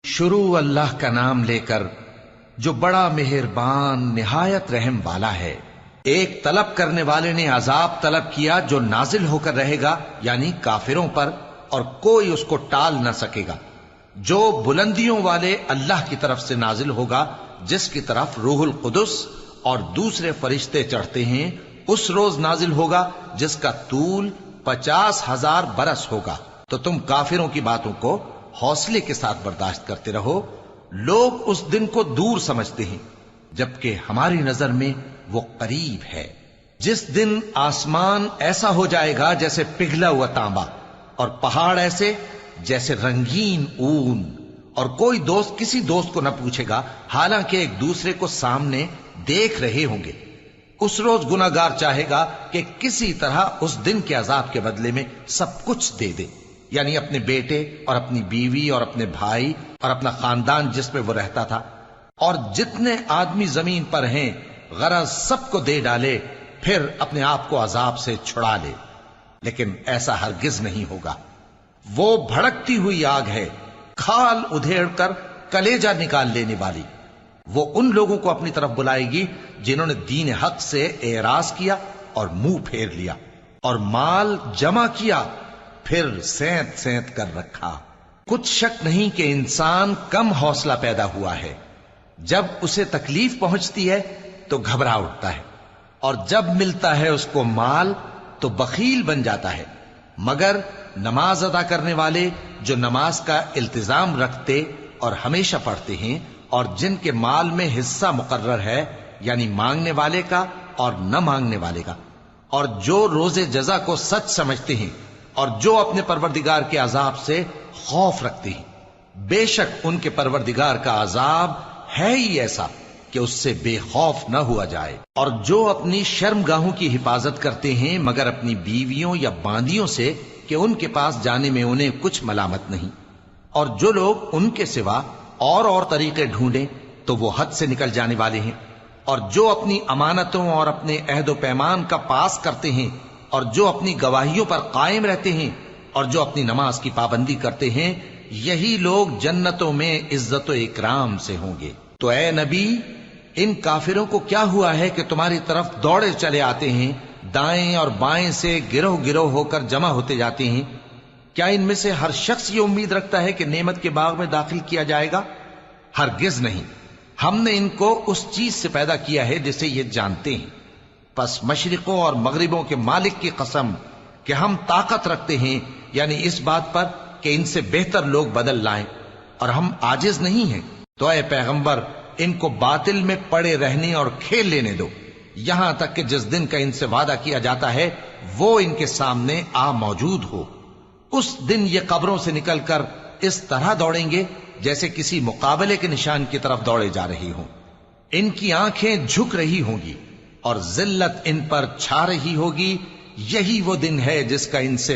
شروع اللہ کا نام لے کر جو بڑا مہربان نہایت رحم والا ہے۔ ایک طلب کرنے والے نے عذاب طلب کیا جو نازل ہو کر رہے گا، یعنی کافروں پر، اور کوئی اس کو ٹال نہ سکے گا۔ جو بلندیوں والے اللہ کی طرف سے نازل ہوگا، جس کی طرف روح القدس اور دوسرے فرشتے چڑھتے ہیں، اس روز نازل ہوگا جس کا طول 50,000 برس ہوگا۔ تو تم کافروں کی باتوں کو حوصلے کے ساتھ برداشت کرتے رہو۔ لوگ اس دن کو دور سمجھتے ہیں، جبکہ ہماری نظر میں وہ قریب ہے۔ جس دن آسمان ایسا ہو جائے گا جیسے پگھلا ہوا تانبا، اور پہاڑ ایسے جیسے رنگین اون، اور کوئی دوست کسی دوست کو نہ پوچھے گا، حالانکہ ایک دوسرے کو سامنے دیکھ رہے ہوں گے۔ اس روز گناہگار چاہے گا کہ کسی طرح اس دن کے عذاب کے بدلے میں سب کچھ دے دے، یعنی اپنے بیٹے اور اپنی بیوی اور اپنے بھائی اور اپنا خاندان جس میں وہ رہتا تھا، اور جتنے آدمی زمین پر ہیں، غرض سب کو دے ڈالے، پھر اپنے آپ کو عذاب سے چھڑا لے۔ لیکن ایسا ہرگز نہیں ہوگا۔ وہ بھڑکتی ہوئی آگ ہے، کھال ادھیڑ کر کلیجہ نکال لینے والی۔ وہ ان لوگوں کو اپنی طرف بلائے گی جنہوں نے دین حق سے اعراض کیا اور منہ پھیر لیا، اور مال جمع کیا، پھر سینت سینت کر رکھا۔ کچھ شک نہیں کہ انسان کم حوصلہ پیدا ہوا ہے۔ جب اسے تکلیف پہنچتی ہے تو گھبرا اٹھتا ہے، اور جب ملتا ہے اس کو مال تو بخیل بن جاتا ہے۔ مگر نماز ادا کرنے والے جو نماز کا التزام رکھتے اور ہمیشہ پڑھتے ہیں، اور جن کے مال میں حصہ مقرر ہے، یعنی مانگنے والے کا اور نہ مانگنے والے کا، اور جو روز جزا کو سچ سمجھتے ہیں، اور جو اپنے پروردگار کے عذاب سے خوف رکھتے ہیں، بے شک ان کے پروردگار کا عذاب ہے ہی ایسا کہ اس سے بے خوف نہ ہوا جائے۔ اور جو اپنی شرمگاہوں کی حفاظت کرتے ہیں مگر اپنی بیویوں یا باندیوں سے کہ ان کے پاس جانے میں انہیں کچھ ملامت نہیں، اور جو لوگ ان کے سوا اور طریقے ڈھونڈیں تو وہ حد سے نکل جانے والے ہیں، اور جو اپنی امانتوں اور اپنے عہد و پیمان کا پاس کرتے ہیں، اور جو اپنی گواہیوں پر قائم رہتے ہیں، اور جو اپنی نماز کی پابندی کرتے ہیں، یہی لوگ جنتوں میں عزت و اکرام سے ہوں گے۔ تو اے نبی، ان کافروں کو کیا ہوا ہے کہ تمہاری طرف دوڑے چلے آتے ہیں، دائیں اور بائیں سے گروہ گروہ ہو کر جمع ہوتے جاتے ہیں؟ کیا ان میں سے ہر شخص یہ امید رکھتا ہے کہ نعمت کے باغ میں داخل کیا جائے گا؟ ہرگز نہیں۔ ہم نے ان کو اس چیز سے پیدا کیا ہے جسے یہ جانتے ہیں۔ پس مشرقوں اور مغربوں کے مالک کی قسم کہ ہم طاقت رکھتے ہیں، یعنی اس بات پر کہ ان سے بہتر لوگ بدل لائیں، اور ہم عاجز نہیں ہیں۔ تو اے پیغمبر، ان کو باطل میں پڑے رہنے اور کھیل لینے دو، یہاں تک کہ جس دن کا ان سے وعدہ کیا جاتا ہے وہ ان کے سامنے آ موجود ہو۔ اس دن یہ قبروں سے نکل کر اس طرح دوڑیں گے جیسے کسی مقابلے کے نشان کی طرف دوڑے جا رہے ہوں۔ ان کی آنکھیں جھک رہی ہوں گی اور ذلت ان پر چھا رہی ہوگی۔ یہی وہ دن ہے جس کا ان سے